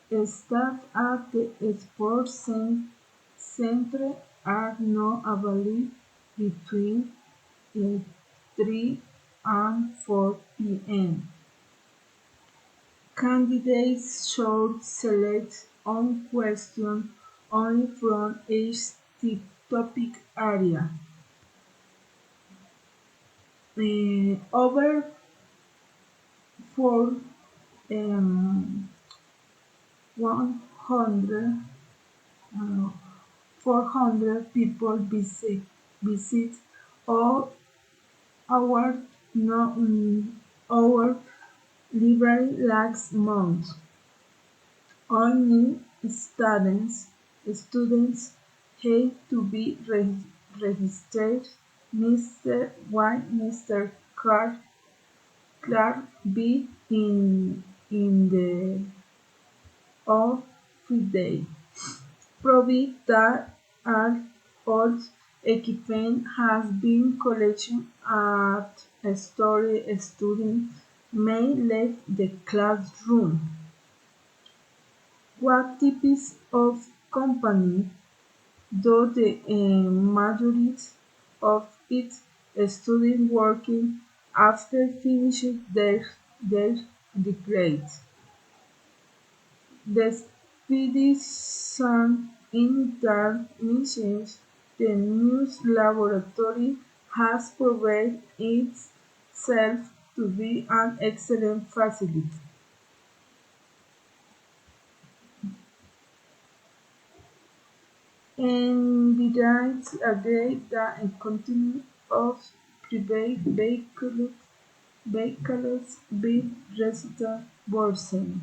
Staff at the sports center are now available between 3 and 4 p.m. Candidates should select one question only from each topic area. Over four, um, 100, 400 people visit all our, no, our library last month. All new students had to be registered. Mr. Clark be in the of day, proving that all equipment has been collected at a storage student may leave the classroom. What types of company do the majority of its students working after finishing their degrees? The expedition intermissions, the news laboratory has proven itself to be an excellent facility. And besides agree that a continuum of private vehicles be resident worsen.